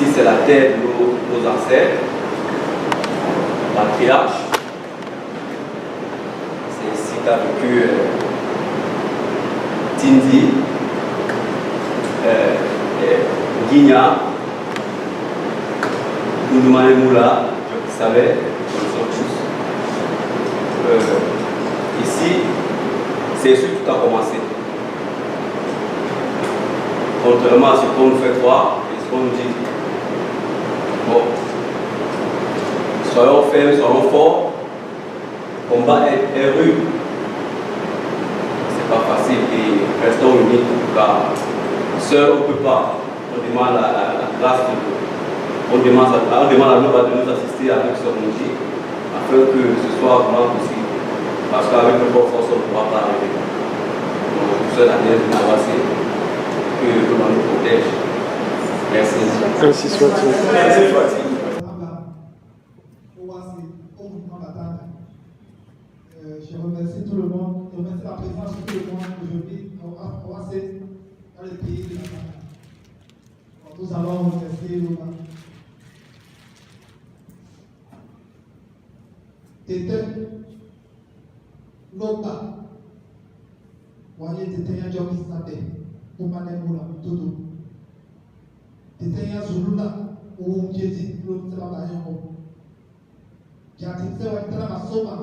Ici, c'est la terre de nos ancêtres, patriarches. C'est ici qu'a vécu Tindi, Guigna, Gounoumane Moula, vous savez, nous sommes tous. Ici, c'est ici que tout a commencé. Contrairement à ce qu'on nous fait croire et ce qu'on nous dit. Bon, soyons fermes, soyons forts. Le combat est rude. C'est pas facile et restons unis car seul on ne peut pas. On demande la grâce de Dieu. On demande à nous de nous assister avec ce qu'on dit afin que ce soit vraiment possible. Parce qu'avec le corps force, on ne pourra pas arriver. Donc, c'est la dernière de l'avancée. Que l'on nous protège. Merci. Ainsi soit-il. Ainsi soit-il. Je remercie tout le monde, je remercie la présence de tout le monde aujourd'hui à Oassé, dans le pays de la Ghana. Nous allons remercier Loma. Tete Loma. Voyez, Tete Yadjoki Sabe. Umanembula Tudu. Tete Yazuluna, Uumjeti, Lutsaba Bayongo. Jatitse Watra Masoma.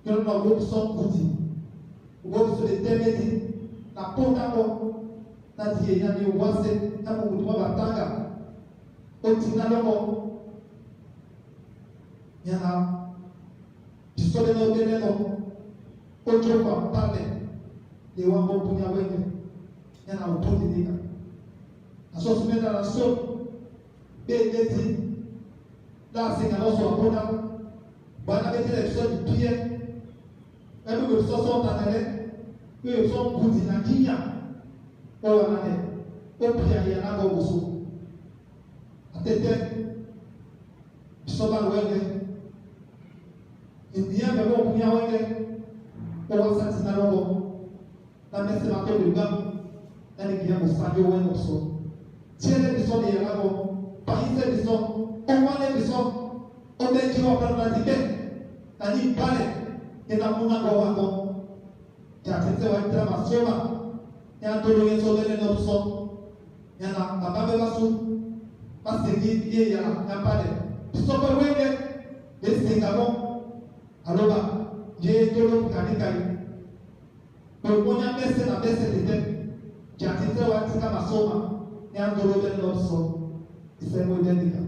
Que nous avons son kuti. Nous avons sur les témédi. La ponta ko. Nati yani wase. Namu mutuma batanga. Otina lomo. Yana. Pistole no teneno. Ocho kwa pale. Les wambo punya wenge. Yana uputi nika. Aso sumena na so. Beti. La singa loso apona. Bana beti le so di pied. Même que ce soit tanelé, que ce soit Boudina Guigna, ou Anane, ou Priayana Goboso. À Tété, Bisoba Wenge, Indien, mais bon, Punya Wenge, ou Santina Logo, la messe de bateau de Gam, elle est bien au Sadio Wenge aussi. Tiens les bisons de Yanago, Paris les bisons, au moins les bisons, on est qui va prendre la tibet, t'as dit palais. Ina muna kwa wako Jatete wa itra masoma Yana tolo yenso dene nopso Yana kababe wasu Pasegi ye yana pale Pisope wenge Yesi ngamo Aloba Ye tolo kanikari Ponya mese na mese tete Jatete wa itra masoma Yana tolo dene nopso Isemo identika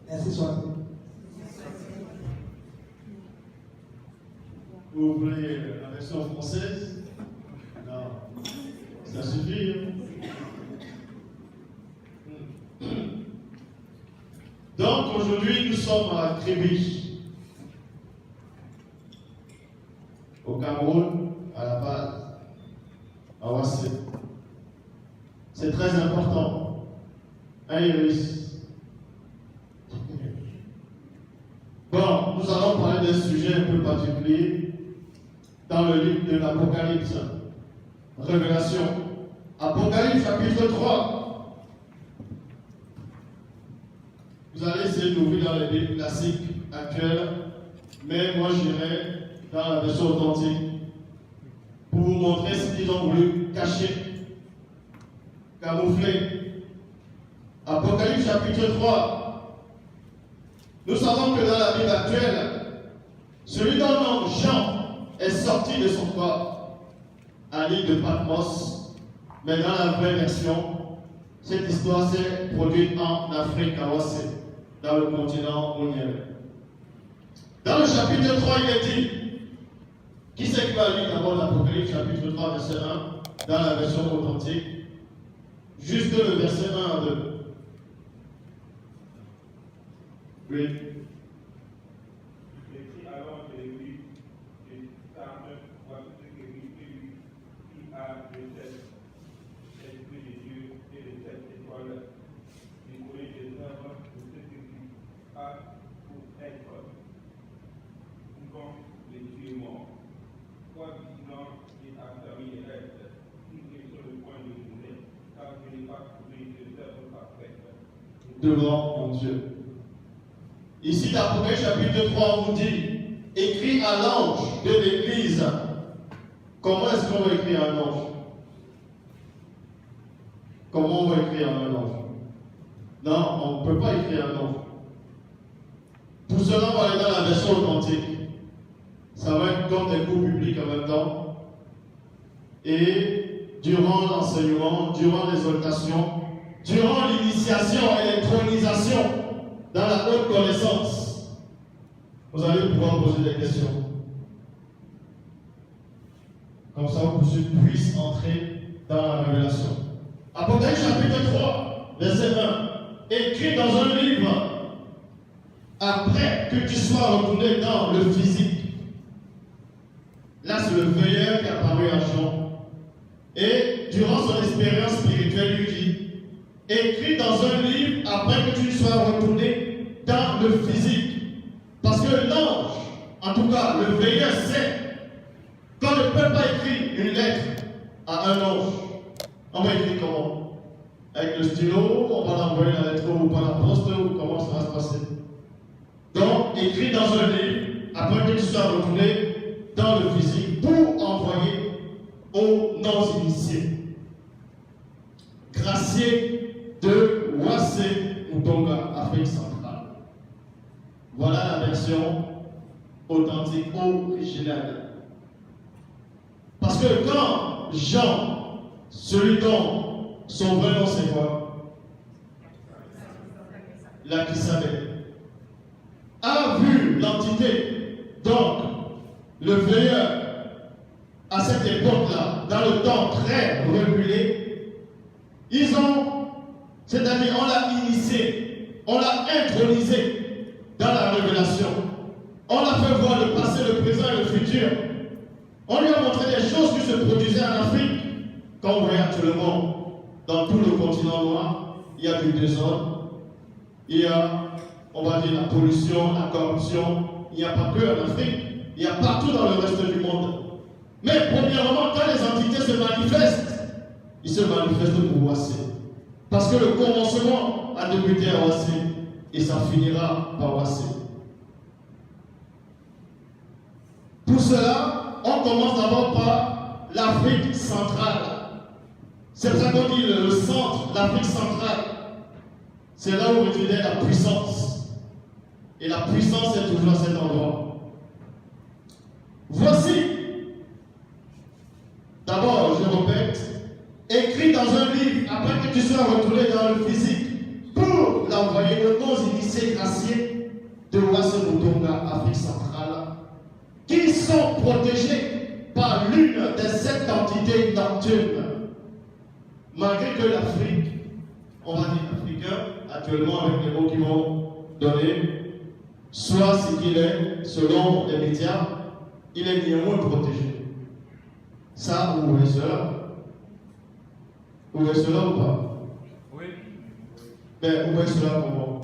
Merci soit. Vous voulez la version française? Non, ça suffit. Donc aujourd'hui, nous sommes à Kribi, au Cameroun, à la base, à Ouassé. C'est très important. Un Iris. Bon, nous allons parler d'un sujet un peu particulier. Dans le livre de l'Apocalypse, Révélation, Apocalypse chapitre 3. Vous allez essayer d'ouvrir dans les Bibles classiques actuelles, mais moi j'irai dans la version authentique pour vous montrer ce qu'ils ont voulu cacher, camoufler. Apocalypse chapitre 3. Nous savons que dans la Bible actuelle, celui dont le nom Jean est sorti de son corps à l'île de Patmos, mais dans la vraie version, cette histoire s'est produite en Afrique, à Ouassé, dans le continent où il est. Dans le chapitre 3, il est dit, qui c'est qui va lire d'abord l'Apocalypse, chapitre 3, verset 1, dans la version authentique, juste le verset 1 à 2. Oui. Pas trouvé que devant mon Dieu. Ici, dans Apocalypse chapitre 3, on vous dit, écrit à l'ange de l'église. Comment est-ce qu'on va écrire un ange? Comment on va écrire un ange? Non, on ne peut pas écrire un ange. Tout cela va aller dans la version authentique. Ça va être comme des cours publics en même temps. Et durant l'enseignement, durant l'exaltation, durant l'initiation et l'intronisation dans la haute connaissance, vous allez pouvoir poser des questions. Comme ça, vous puissiez entrer dans la révélation. Apocalypse chapitre 3, verset 1. Écrit dans un livre, après que tu sois retourné dans le physique. Là, c'est le veilleur qui a parlé à Jean. Et durant son expérience spirituelle, lui dit, écrit dans un livre après que tu sois retourné dans le physique. Parce que l'ange, en tout cas le veilleur sait qu'on ne peut pas écrire une lettre à un ange. On va écrire comment? Avec le stylo, on va l'envoyer la lettre ou par la poste, ou comment ça va se passer? Donc, écrit dans un livre après que tu sois retourné dans le physique pour envoyer aux non-initiés. Gracier de Wassé Mutonga, Afrique centrale. Voilà la version authentique, originale. Parce que quand Jean, celui dont son vrai nom c'est quoi? L'Akisabeth, a vu l'entité, donc le veilleur, à cette époque-là, dans le temps très reculé, ils ont, c'est-à-dire on l'a initié, on l'a intronisé dans la révélation. On l'a fait voir le passé, le présent et le futur. On lui a montré des choses qui se produisaient en Afrique. Quand on voit actuellement, dans tout le continent noir, il y a du désordre, il y a, on va dire, la pollution, la corruption. Il n'y a pas que en Afrique, il y a partout dans le reste du monde. Mais premièrement, quand les entités se manifestent, ils se manifestent pour Wassé. Parce que le commencement a débuté à Wassé et ça finira par Wassé. Pour cela, on commence d'abord par l'Afrique centrale. C'est pour ça qu'on dit le centre, l'Afrique centrale. C'est là où résidait la puissance. Et la puissance est toujours à cet endroit. Voici, d'abord, je répète, écrit dans un livre, après que tu sois retourné dans le physique, pour l'envoyer aux non-initiés graciés de Wassé Mutonga, Afrique centrale, qui sont protégés par l'une des 7 entités nocturnes. Malgré que l'Afrique, on va dire africain, actuellement avec les mots qui vont donner, soit ce qu'il est, selon les médias, il est néanmoins protégé. Ça, vous voyez cela? Vous voyez cela ou pas? Oui. Mais vous voyez cela comment?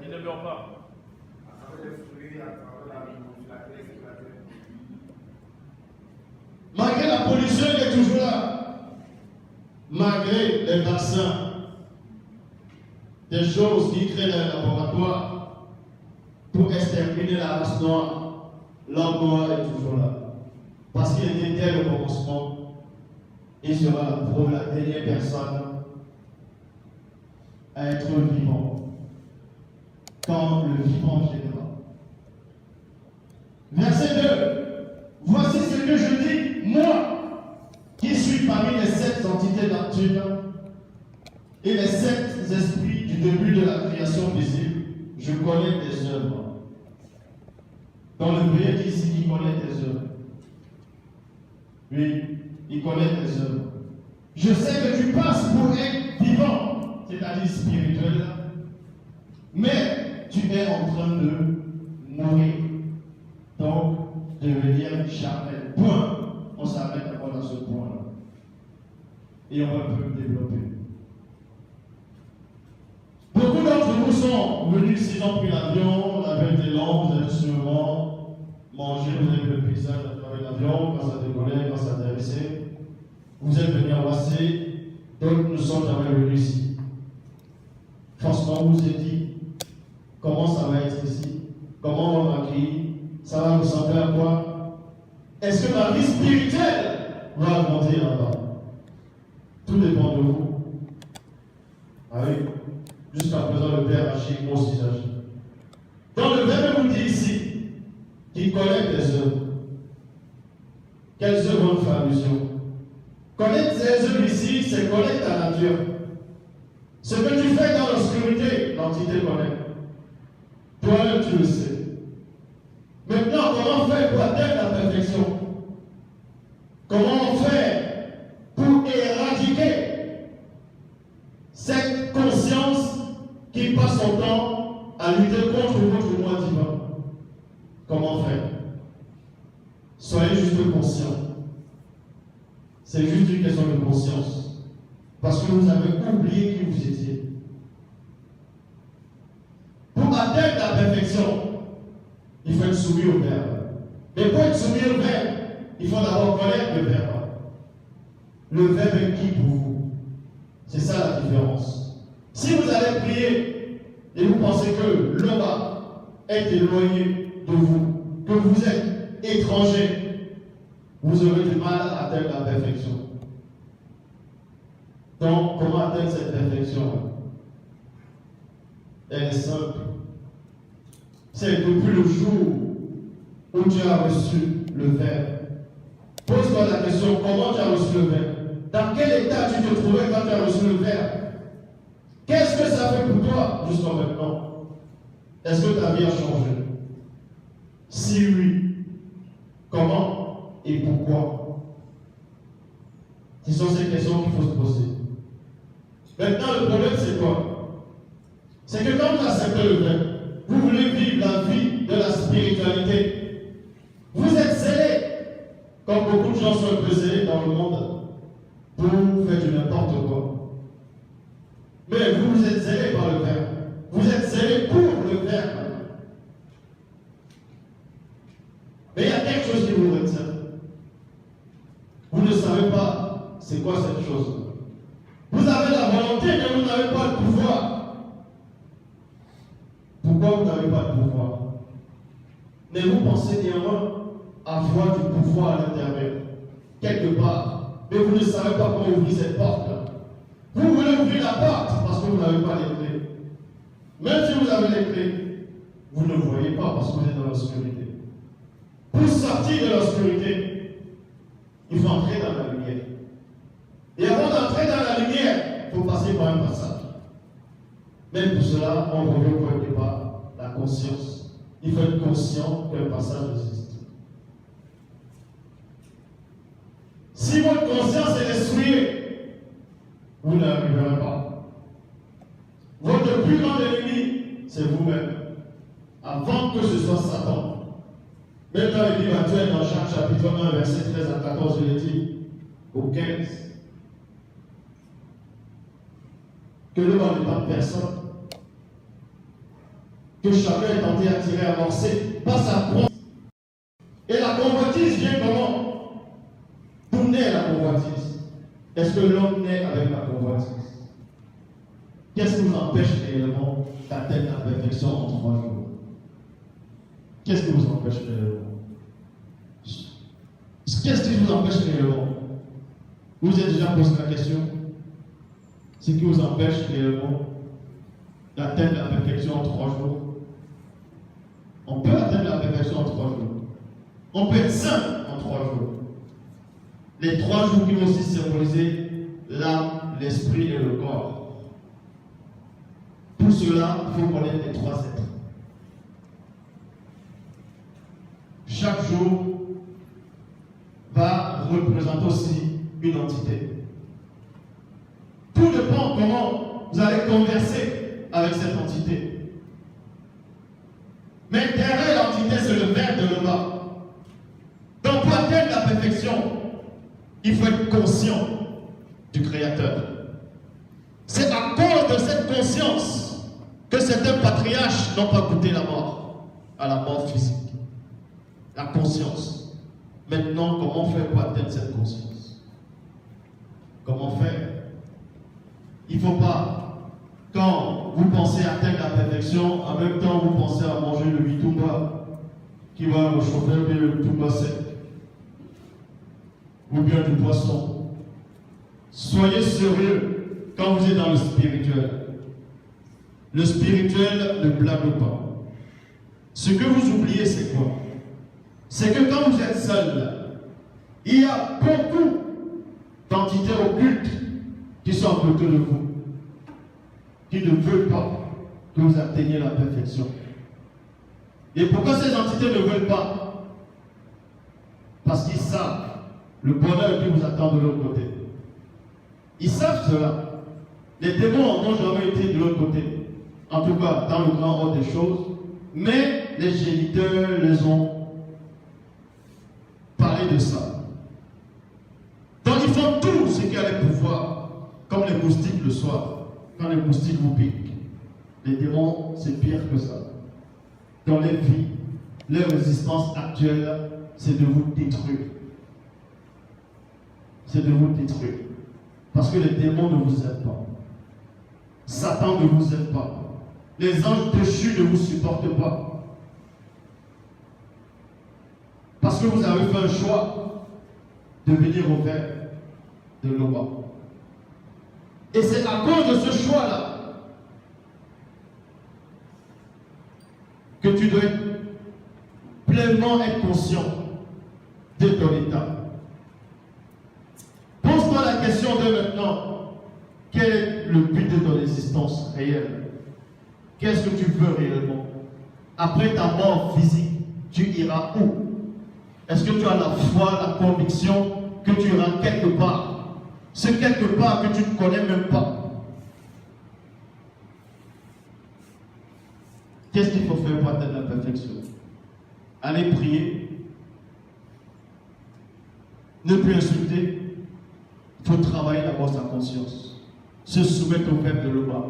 Il ne meurt pas. Malgré la pollution, il est toujours là. Malgré les vaccins, des choses qui créent les laboratoires pour exterminer la race noire, l'homme noir est toujours là. Parce qu'il était dès le commencement, il sera pour la dernière personne à être vivant. Quand le vivant viendra. Verset 2. Voici ce que je dis, moi, qui suis parmi les 7 entités nocturnes et les 7 esprits du début de la création visible, je connais tes œuvres. Dans le prière dit ici qu'il connaît tes œuvres. Oui, il connaît tes œuvres. Je sais que tu passes pour être vivant, c'est-à-dire spirituel, mais tu es en train de mourir. Donc, devenir charnel. Point. On s'arrête d'abord dans ce point-là. Et on va un peu développer. Beaucoup d'entre vous sont venus ici, ont pris l'avion, on avait été long, vous avez sûrement mangé, vous avez vu le paysage à travers l'avion, quand ça décollait, quand ça atterrissait. Vous êtes venus à Wassé, donc nous sommes jamais venus ici. Franchement, vous vous êtes dit comment ça va être ici, comment on va m'accueillir, ça va ressembler à quoi? Est-ce que ma vie spirituelle va augmenter là-bas? Tout dépend de vous. Ah oui, jusqu'à présent, le Père agit, moi aussi j'agis. Donc le Verbe nous dit ici qu'il connaît les œuvres. Quelles œuvres on fait allusion? Connaître ces œuvres ici, c'est connaître ta nature. Ce que tu fais dans l'obscurité, l'entité connaît. Toi-même, tu le sais. Maintenant, comment faire pour atteindre la perfection? Comment on fait pour éradiquer cette conscience qui passe son temps à lutter contre votre moi divin? Comment faire? Soyez juste conscients. C'est juste une question de conscience. Parce que vous avez oublié qui vous étiez. Pour atteindre la perfection, il faut être soumis au Verbe. Mais pour être soumis au Verbe, il faut d'abord connaître le Verbe. Le Verbe est qui pour vous? C'est ça la différence. Si vous allez prier et vous pensez que l'homme est éloigné de vous, que vous êtes étranger, vous aurez du mal à atteindre la perfection. Donc, comment atteindre cette perfection? Elle est simple. C'est depuis le jour où tu as reçu le Verbe. Pose-toi la question, comment tu as reçu le Verbe? Dans quel état tu te trouvais quand tu as reçu le Verbe? Qu'est-ce que ça fait pour toi jusqu'à maintenant? Est-ce que ta vie a changé? Si oui, comment et pourquoi? Ce sont ces questions qu'il faut se poser. Maintenant, le problème, c'est quoi? C'est que quand vous acceptez le Verbe, vous voulez vivre la vie de la spiritualité. Vous êtes zélés, comme beaucoup de gens sont un peu zélés dans le monde, pour faire du n'importe quoi. Mais vous êtes zélés par le Verbe. Vous êtes zélés pour le Verbe. Mais il y a quelque chose qui vous retient. Vous ne savez pas c'est quoi cette chose. Vous avez la volonté, mais vous n'avez pas le pouvoir. Pourquoi vous n'avez pas de pouvoir? Mais vous pensez néanmoins avoir du pouvoir à l'intérieur, quelque part, mais vous ne savez pas comment ouvrir cette porte-là. Vous voulez ouvrir la porte parce que vous n'avez pas les clés. Même si vous avez les clés, vous ne voyez pas parce que vous êtes dans l'obscurité. Pour sortir de l'obscurité, il faut entrer dans la lumière. Et avant d'entrer dans la lumière, il faut passer par un passage. Mais pour cela, on revient au point de départ, la conscience. Il faut être conscient qu'un passage existe. Si votre conscience est souillée, vous n'arriverez pas. Votre plus grand ennemi, c'est vous-même. Avant que ce soit Satan. Même dans le livre actuel, dans Jacques chapitre 1, verset 13 à 14, je l'ai dit, au 15, que le monde n'est pas de personne, que chacun est tenté à tirer, à amorcer par sa propre. Et la convoitise vient comment? D'où naît la convoitise? Est-ce que l'homme naît avec la convoitise? Qu'est-ce qui vous empêche réellement d'atteindre la perfection en 3 jours? Qu'est-ce qui vous empêche réellement? Qu'est-ce qui vous empêche réellement? Vous vous êtes déjà posé la question? Ce qui vous empêche réellement d'atteindre la perfection en 3 jours? On peut atteindre la perfection en 3 jours. On peut être saint en 3 jours. Les 3 jours qui vont aussi symboliser l'âme, l'esprit et le corps. Pour cela, il faut connaître les 3 êtres. Chaque jour va représenter aussi une entité. Tout dépend comment vous allez converser avec cette entité. Mais derrière l'entité, c'est le Verbe de l'homme. Donc pour atteindre la perfection, il faut être conscient du Créateur. C'est à cause de cette conscience que certains patriarches n'ont pas goûté la mort, à la mort physique. La conscience. Maintenant, comment faire pour atteindre cette conscience? Comment faire? Il ne faut pas, quand vous pensez atteindre la perfection, en même temps vous pensez à manger le bitumba qui va réchauffer le bitumba sec, ou bien du poisson. Soyez sérieux quand vous êtes dans le spirituel. Le spirituel ne blague pas. Ce que vous oubliez, c'est quoi? C'est que quand vous êtes seul, il y a beaucoup d'entités occultes qui sont à côté de vous, qui ne veulent pas que vous atteigniez la perfection. Et pourquoi ces entités ne veulent pas? Parce qu'ils savent le bonheur qui vous attend de l'autre côté. Ils savent cela. Les démons n'ont jamais été de l'autre côté. En tout cas, dans le grand ordre des choses. Mais les géniteurs les ont parlé de ça. Donc ils font tout ce qui a les pouvoirs, comme les moustiques le soir. Quand les moustiques vous piquent, les démons, c'est pire que ça. Dans les vies, leur résistance actuelle, c'est de vous détruire. C'est de vous détruire. Parce que les démons ne vous aiment pas. Satan ne vous aime pas. Les anges déchus ne vous supportent pas. Parce que vous avez fait un choix de venir au vert de l'Oba. Et c'est à cause de ce choix-là que tu dois pleinement être conscient de ton état. Pose-toi la question de maintenant, quel est le but de ton existence réelle? Qu'est-ce que tu veux réellement? Après ta mort physique, tu iras où? Est-ce que tu as la foi, la conviction que tu iras quelque part? Ce quelque part que tu ne connais même pas. Qu'est-ce qu'il faut faire pour atteindre la perfection? Aller prier, ne plus insulter. Il faut travailler d'abord sa conscience, se soumettre au peuple de l'Oba,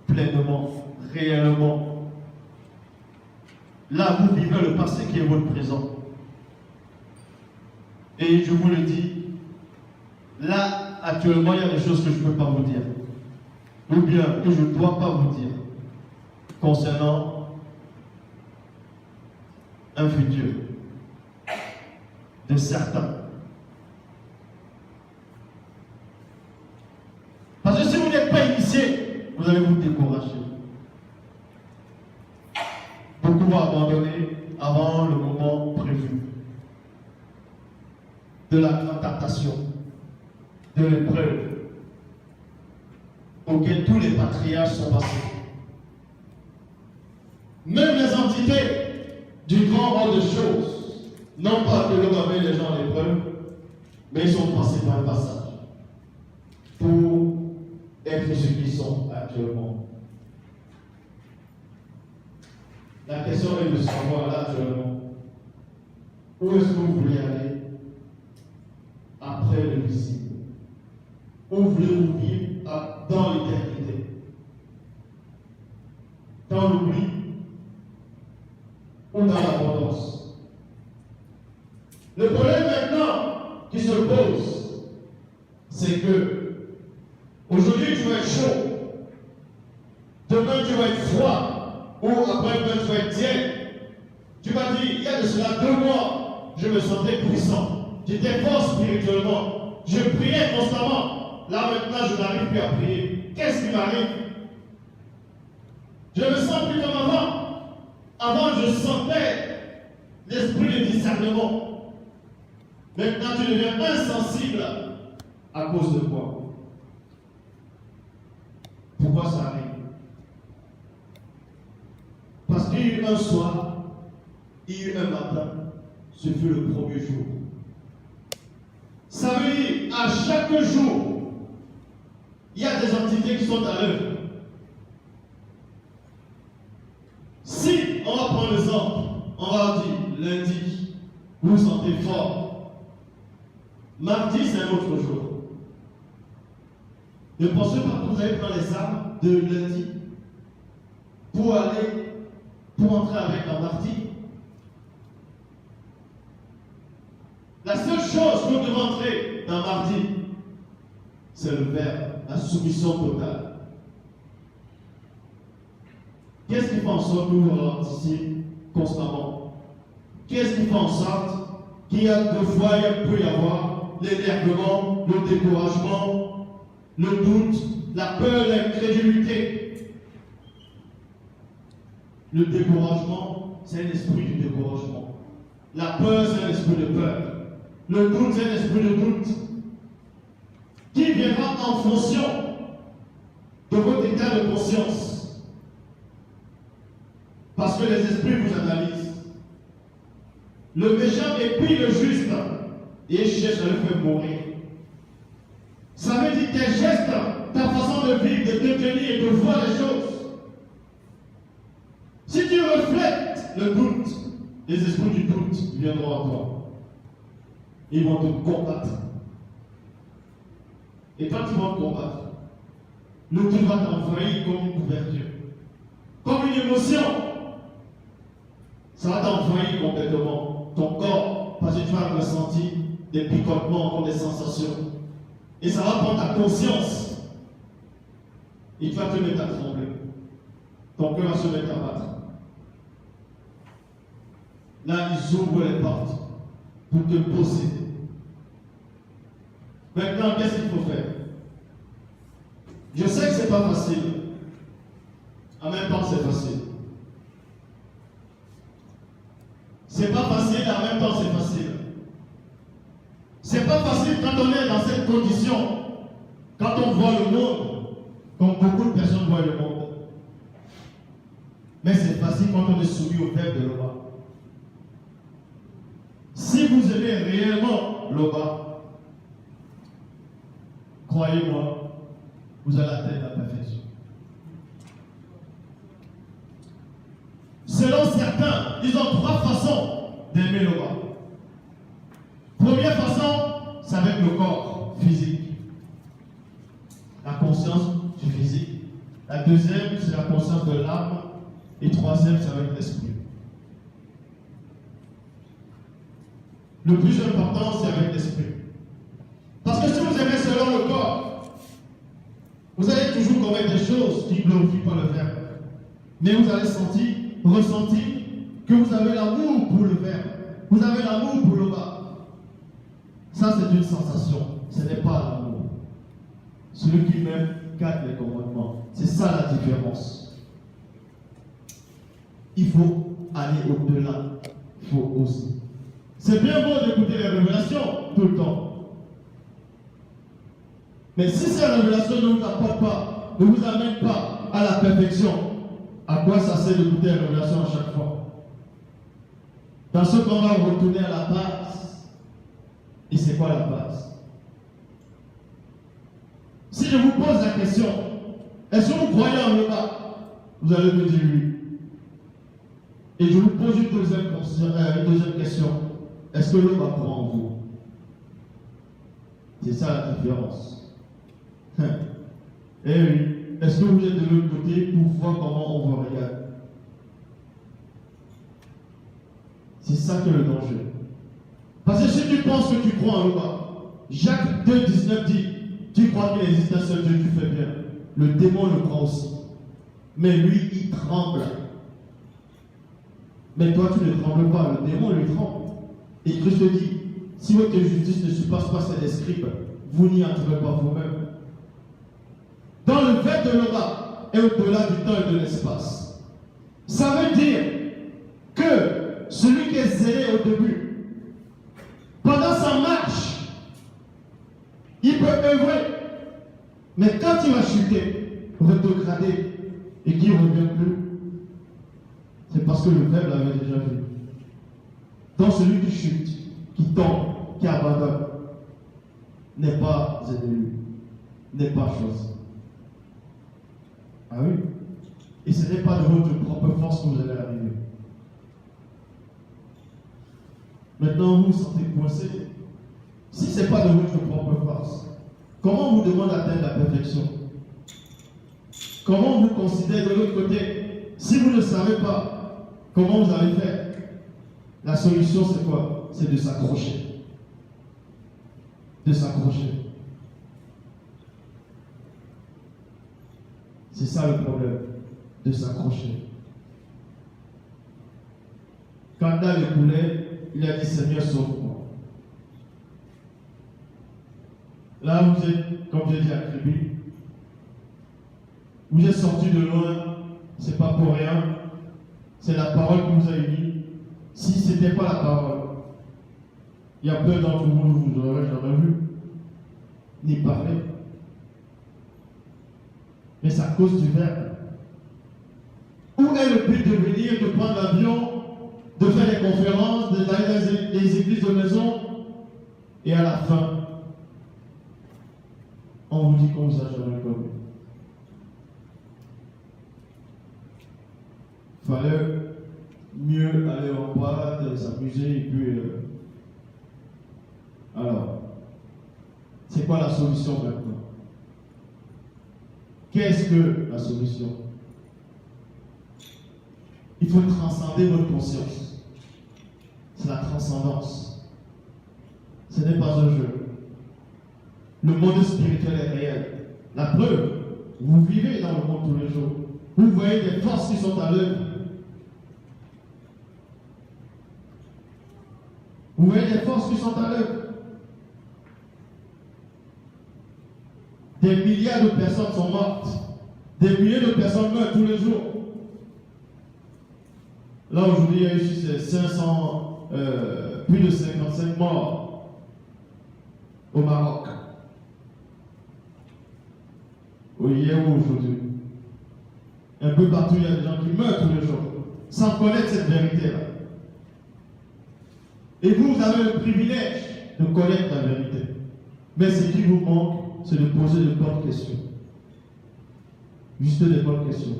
pleinement, réellement. Là, vous vivez le passé qui est votre présent. Et je vous le dis, là, actuellement, il y a des choses que je ne peux pas vous dire. Ou bien que je ne dois pas vous dire concernant un futur de certains. Parce que si vous n'êtes pas initié, vous allez vous décourager. Beaucoup vont abandonner avant le moment prévu de la grande tentation, de l'épreuve auquel tous les patriarches sont passés. Même les entités du grand ordre de choses, non pas que l'homme avait les gens à l'épreuve, mais ils sont passés par le passage pour être ce qu'ils sont actuellement. La question est de savoir là actuellement où est-ce que vous voulez aller après le visible. Où voulez-vous vivre dans l'éternité? Dans l'oubli ou dans l'abondance? Le problème maintenant qui se pose, c'est que aujourd'hui tu vas être chaud, demain tu vas être froid, ou après-demain tu vas être tiède. Tu vas dire, il y a de cela 2 mois, je me sentais puissant, j'étais fort spirituellement, je priais constamment. Là maintenant, je n'arrive plus à prier. Qu'est-ce qui m'arrive? Je me sens plus comme avant. Avant, je sentais l'esprit de discernement. Maintenant, tu deviens insensible. À cause de quoi? Pourquoi ça arrive? Parce qu'il y a eu un soir, il y a eu un matin, ce fut le premier jour. Ça veut dire, à chaque jour, il y a des entités qui sont à l'œuvre. Si on va prendre l'exemple, on va dire lundi, vous vous sentez fort. Mardi, c'est un autre jour. Ne pensez pas que vous allez prendre les armes de lundi pour entrer avec un mardi. La seule chose que vous devez entrer dans mardi, c'est le verbe, la soumission totale. Qu'est-ce qui fait en sorte que nous ralentissons constamment? Qu'est-ce qui fait en sorte qu'il y a deux fois, il peut y avoir l'énervement, le découragement, le doute, la peur, l'incrédulité? Le découragement, c'est un esprit du découragement. La peur, c'est un esprit de peur. Le doute, c'est un esprit de doute qui viendra en fonction de votre état de conscience. Parce que les esprits vous analysent. Le méchant épie le juste et cherche à le faire mourir. Ça veut dire tes gestes, ta façon de vivre, de te tenir et de voir les choses. Si tu reflètes le doute, les esprits du doute viendront à toi. Ils vont te combattre. Et quand ils vont te combattre, le doute va t'envahir comme une couverture, comme une émotion. Ça va t'envahir complètement ton corps, parce que tu vas ressentir des picotements comme des sensations. Et ça va prendre ta conscience. Et tu vas te mettre à trembler. Ton cœur va se mettre à battre. Là, ils ouvrent les portes pour te posséder. Maintenant, qu'est-ce qu'il faut faire? Je sais que ce n'est pas facile. En même temps, c'est facile. C'est pas facile, en même temps, c'est facile. C'est pas facile quand on est dans cette condition, quand on voit le monde, comme beaucoup de personnes voient le monde. Mais c'est facile quand on est soumis au verbe de l'Oba. Si vous aimez réellement l'Oba, croyez-moi, vous allez atteindre la perfection. Selon certains, ils ont trois façons d'aimer l'Oba. Première façon, c'est avec le corps physique. La conscience du physique. La deuxième, c'est la conscience de l'âme. Et troisième, c'est avec l'esprit. Le plus important, c'est avec l'esprit. Parce que si vous aimez selon le corps, vous allez toujours commettre des choses qui ne glorifient pas le Verbe. Mais vous allez ressentir que vous avez l'amour pour le Verbe. Vous avez l'amour pour le bas. Ça, c'est une sensation. Ce n'est pas l'amour. Celui qui m'aime garde les commandements. C'est ça la différence. Il faut aller au-delà. Il faut oser. C'est bien beau d'écouter les révélations tout le temps. Mais si ces révélations ne vous apportent pas, ne vous amènent pas à la perfection, à quoi ça sert d'écouter les révélations à chaque fois? Dans ce qu'on va retourner à la base. Et c'est quoi la base? Si je vous pose la question, est-ce que vous croyez en le bas? Vous allez me dire oui. Et je vous pose une deuxième question. Est-ce que le bas croit en vous? C'est ça la différence. Eh oui. Est-ce que vous êtes de l'autre côté pour voir comment on vous regarde? C'est ça que le danger. Parce que si tu penses que tu crois en loi, Jacques 2,19 dit, tu crois qu'il existe un seul Dieu, tu fais bien. Le démon le croit aussi. Mais lui, il tremble. Mais toi, tu ne trembles pas, le démon lui tremble. Et Christ dit, si votre justice ne surpasse pas celle des scribes, vous n'y entrerez pas vous-même. Dans le fait de l'Oba et au-delà du temps et de l'espace. Ça veut dire que celui qui est zélé au début, pendant sa marche, il peut œuvrer. Mais quand il va chuter, rétrograder et qu'il ne revient plus, c'est parce que le Verbe l'avait déjà vu. Donc celui qui chute, qui tombe, qui abandonne, n'est pas élu, n'est pas choisi. Ah oui. Et ce n'est pas de votre propre force que vous allez arriver. Maintenant, vous vous sentez coincé. Si ce n'est pas de votre propre force, comment on vous demande d'atteindre la perfection? Comment on vous considère de l'autre côté? Si vous ne savez pas, comment vous allez faire? La solution, c'est quoi? C'est de s'accrocher. De s'accrocher. C'est ça le problème, de s'accrocher. Scandale écoulé, il a dit Seigneur, sauve-moi. Là, vous êtes, comme j'ai dit à Créby, vous êtes sorti de loin, c'est pas pour rien, c'est la parole qui vous a unis. Si ce n'était pas la parole, il y a peu d'entre vous, vous n'aurez jamais vu, ni parlé. Mais c'est à cause du verbe. Où est le but de venir, de prendre l'avion, de faire des conférences, d'aller dans les églises de maison, et à la fin, on vous dit qu'on vous a jamais connu. Il fallait mieux aller en boîte, s'amuser, et puis... Alors, c'est quoi la solution maintenant? Qu'est-ce que la solution? Il faut transcender notre conscience. C'est la transcendance. Ce n'est pas un jeu. Le monde spirituel est réel. La preuve, vous vivez dans le monde tous les jours. Vous voyez des forces qui sont à l'œuvre. Vous voyez des forces qui sont à l'œuvre. Des milliards de personnes sont mortes. Des milliers de personnes meurent tous les jours. Là, aujourd'hui, il y a eu 500, plus de 55 morts au Maroc. Hier ou aujourd'hui. Un peu partout, il y a des gens qui meurent tous les jours, sans connaître cette vérité-là. Et vous avez le privilège de connaître la vérité. Mais ce qui vous manque, c'est de poser de bonnes questions. Juste des bonnes questions.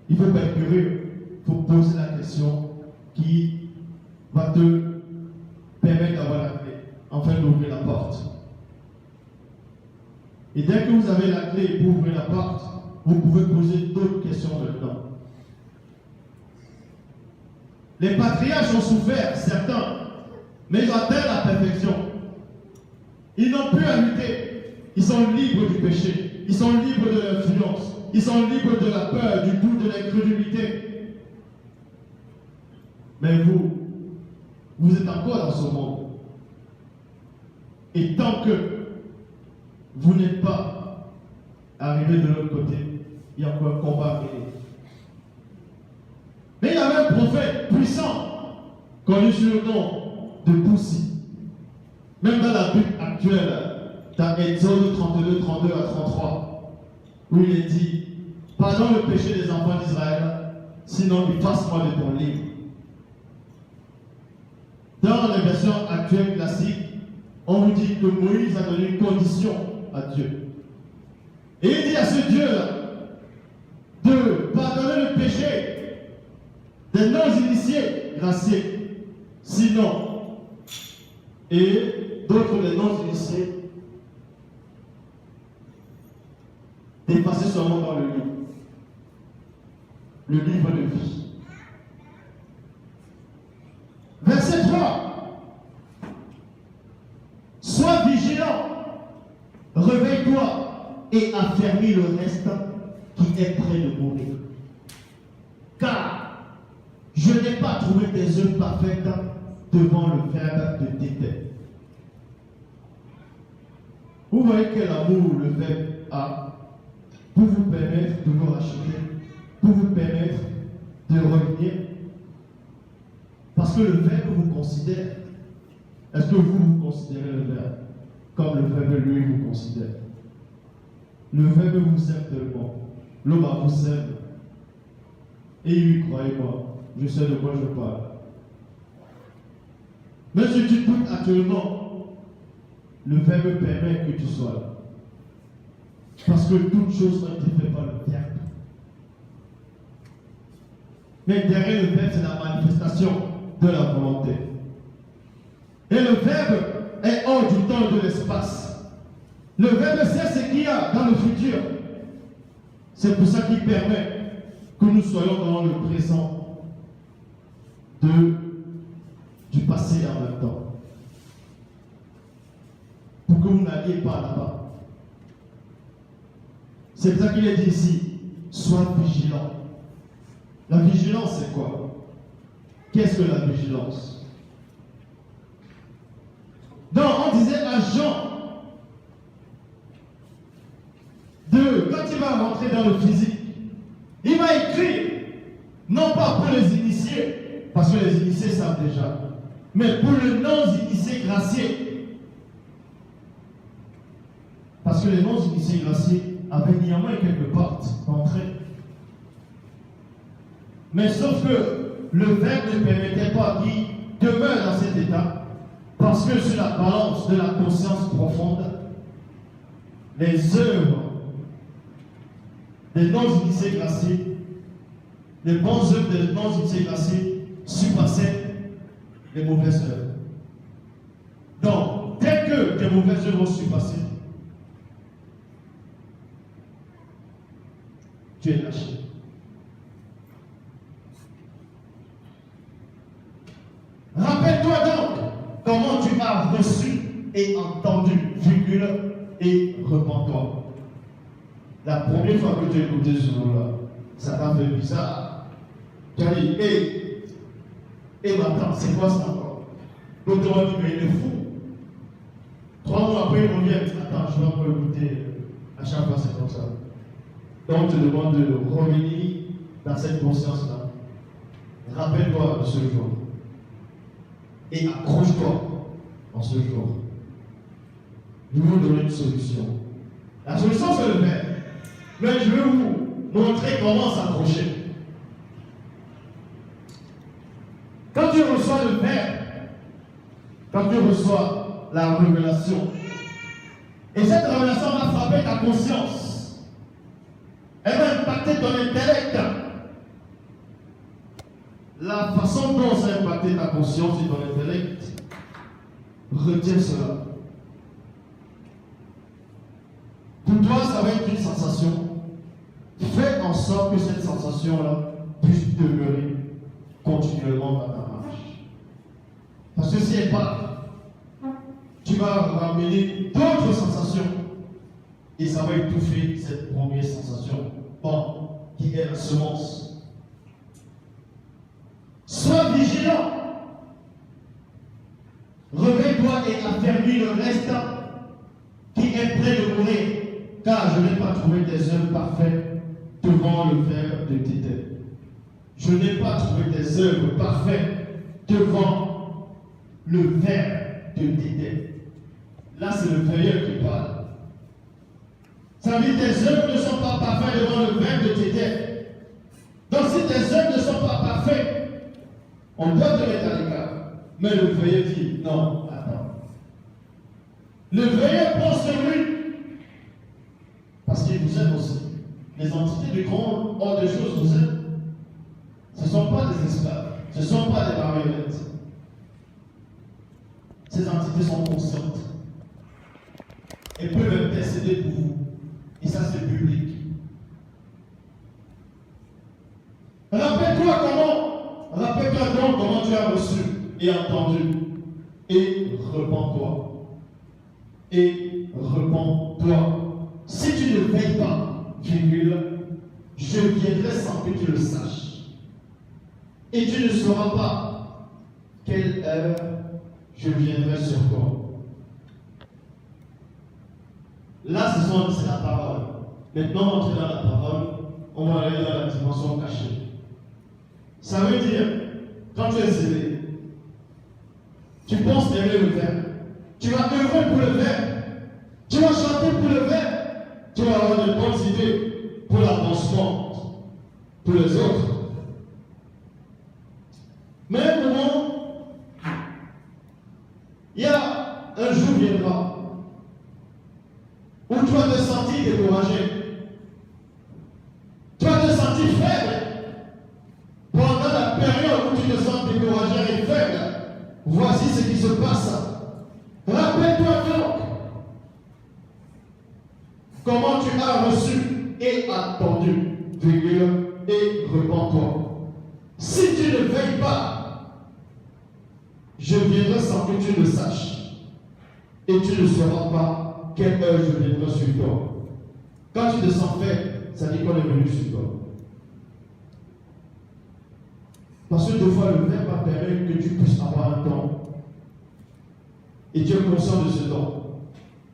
Il faut être curieux. Il faut poser la question qui va te permettre d'avoir la clé, afin d'ouvrir la porte. Et dès que vous avez la clé pour ouvrir la porte, vous pouvez poser d'autres questions maintenant. Les patriarches ont souffert, certains, mais ils ont atteint la perfection. Ils n'ont plus à lutter. Ils sont libres du péché. Ils sont libres de l'influence. Ils sont libres de la peur, du doute, de l'incrédulité. Mais vous êtes encore dans ce monde. Et tant que vous n'êtes pas arrivé de l'autre côté, il y a encore un combat à mener. Mais il y avait un prophète puissant, connu sous le nom de Poussi. Même dans la Bible actuelle, dans Exode 32, 32 à 33, où il est dit, pardonne le péché des enfants d'Israël, sinon efface-moi de ton livre. Dans la version actuelle classique, on vous dit que Moïse a donné une condition à Dieu. Et il dit à ce Dieu-là de pardonner le péché des non-initiés graciés. Sinon, et d'autres des non-initiés, d'effacer son nom dans le livre de vie. Verset 3. Sois vigilant, réveille-toi et affermis le reste qui est près de mourir. Car je n'ai pas trouvé tes œuvres parfaites devant le Verbe de tes têtes. Vous voyez quel amour le Verbe a pour vous permettre de vous racheter, pour vous permettre de revenir. Parce que le Verbe vous considère. Est-ce que vous considérez le Verbe comme le Verbe lui vous considère? Le Verbe vous aime tellement. L'homme vous aime. Et oui, croyez-moi, je sais de quoi je parle. Mais si tu doutes actuellement, le Verbe permet que tu sois là. Parce que toutes choses ont été faites par le Verbe. Mais derrière le Verbe, c'est la manifestation de la volonté. Et le Verbe est hors du temps et de l'espace. Le Verbe sait ce qu'il y a dans le futur. C'est pour ça qu'il permet que nous soyons dans le présent du passé en même temps. Pour que vous n'alliez pas là-bas. C'est pour ça qu'il est dit ici, sois vigilant. La vigilance, c'est quoi? Qu'est-ce que la vigilance? Donc, on disait à Jean, quand il va rentrer dans le physique, il va écrire, non pas pour les initiés, parce que les initiés savent déjà, mais pour les non-initiés graciés. Parce que les non-initiés graciés avaient néanmoins quelques portes d'entrée. Mais sauf que le Verbe ne permettait pas qu'il demeure dans cet état, parce que sur la balance de la conscience profonde, les œuvres des non-initiés graciés, les bonnes œuvres des non-initiés graciés surpassaient les mauvaises œuvres. Donc, dès que les mauvaises œuvres sont surpassées, tu es lâché. Rappelle-toi donc comment tu as reçu et entendu, virgule, et repens-toi. La première fois que tu as écouté ce mot-là, ça t'a fait bizarre. Tu as dit, hé, maintenant, c'est quoi ça encore? L'autre a dit, mais il est fou. 3 mois après, il revient, attends, je vais encore écouter. À chaque fois, c'est comme ça. Donc, on te demande de revenir dans cette conscience-là. Rappelle-toi de ce jour. Et accroche-toi en ce jour. Nous vous donner une solution. La solution, c'est le Verbe. Mais je vais vous montrer comment s'accrocher. Quand tu reçois le Verbe, quand tu reçois la révélation, et cette révélation va frapper ta conscience, elle va impacter ton intellect. La façon dont ça a impacté ta conscience et ton intellect, retiens cela. Pour toi, ça va être une sensation. Fais en sorte que cette sensation-là puisse demeurer continuellement dans ta marche. Parce que si elle part, tu vas ramener d'autres sensations et ça va étouffer cette première sensation, qui est la semence. Sois vigilant. Réveille-toi et affermis le restant qui est prêt de mourir, car je n'ai pas trouvé des œuvres parfaites devant le Verbe de tes têtes. Je n'ai pas trouvé des œuvres parfaites devant le Verbe de tes têtes. Là, c'est le veilleur qui parle. Ça veut dire que tes œuvres ne sont pas parfaites devant le Verbe de tes têtes. Donc, si tes œuvres ne sont pas parfaites, on doit te mettre à l'écart. Mais le veilleur dit, non, attends. Le veilleur prend sur lui, parce qu'il vous aime aussi. Les entités du grand ordre de choses vous aiment. Ce ne sont pas des esclaves, ce ne sont pas des marionnettes. Ces entités sont conscientes. Elles peuvent intercéder pour vous. Et ça, c'est public. Rappelle-toi donc comment tu as reçu et entendu. Et repens-toi. Et repens-toi. Si tu ne veilles pas, virgule, je viendrai sans que tu le saches. Et tu ne sauras pas quelle heure je viendrai sur toi. Là, c'est la parole. Maintenant, entrer dans la parole, on va aller dans la dimension cachée. Ça veut dire, quand tu es zélé, tu penses aimer le Verbe, tu vas œuvrer pour le Verbe, tu vas chanter pour le Verbe, tu vas avoir de bonnes idées pour l'avancement, pour les autres. Mais à un moment, il y a un jour viendra où tu vas te sentir découragé, tu vas te sentir faible. Pendant la période où tu te sens découragé et faible, voici ce qui se passe. Rappelle-toi donc comment tu as reçu et attendu, virgule, et repens-toi. Si tu ne veilles pas, je viendrai sans que tu le saches, et tu ne sauras pas quelle heure je viendrai sur toi. Quand tu te sens faible, ça dit qu'on est venu sur toi. Parce que des fois, le Verbe va permettre que tu puisses avoir un don. Et tu es conscient de ce don.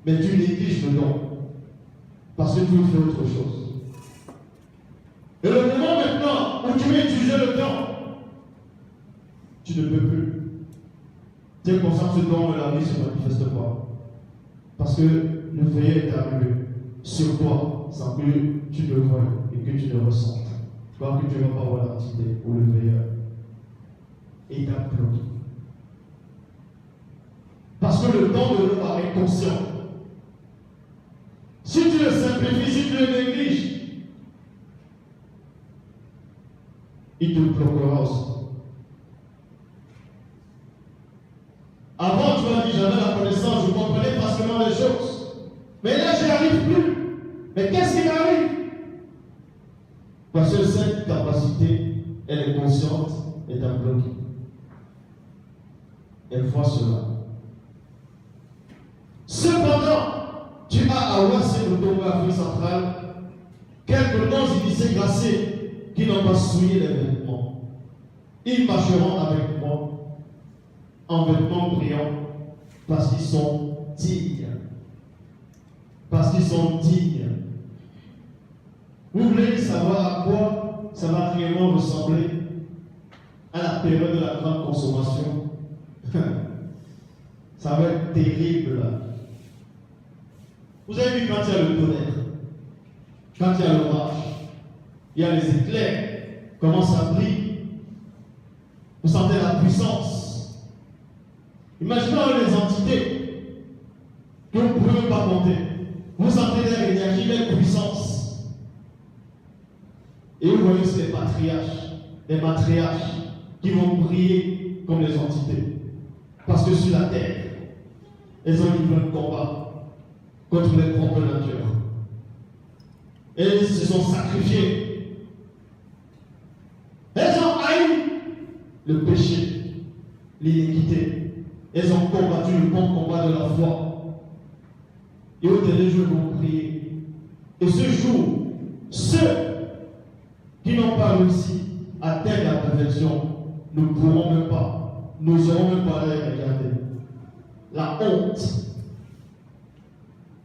Mais tu négliges le don. Parce que tu veux faire autre chose. Et le moment maintenant où tu veux utiliser le don, tu ne peux plus. Tu es conscient que ce don de la vie ne se manifeste pas. Parce que le veilleur est arrivé sur toi sans que tu ne vois et que tu ne ressentes. Quand que tu ne vas pas avoir l'entité ou le veilleur. Et il t'a bloqué. Parce que le don de l'eau est conscient. Si tu le simplifies, si tu le négliges, il te bloquera aussi. Avant, tu m'as dit, j'avais la connaissance, je comprenais facilement les choses. Mais là, je n'y arrive plus. Mais qu'est-ce qui m'arrive? Parce que cette capacité, elle est consciente et t'a bloqué. Elle voit cela. Cependant, tu as à Ouassé, le Congo Afrique centrale, quelques non-initiés glacés qui n'ont pas souillé les vêtements. Ils marcheront avec moi en vêtements brillants parce qu'ils sont dignes. Parce qu'ils sont dignes. Vous voulez savoir à quoi ça va réellement ressembler à la période de la grande consommation? Ça va être terrible. Vous avez vu quand il y a le tonnerre, quand il y a l'orage, il y a les éclairs, comment ça brille. Vous sentez la puissance. Imaginez les entités que vous ne pouvez pas compter. Vous sentez leur énergie, leur puissance. Et vous voyez que c'est les matriarches qui vont briller comme les entités. Parce que sur la terre, elles ont livré un combat contre les propres natures. Elles se sont sacrifiées. Elles ont haï le péché, l'iniquité. Elles ont combattu le bon combat de la foi. Et au dernier jour, elles vont prier. Et ce jour, ceux qui n'ont pas réussi à atteindre la perfection ne pourront même pas, n'oseront même pas les regarder. La honte.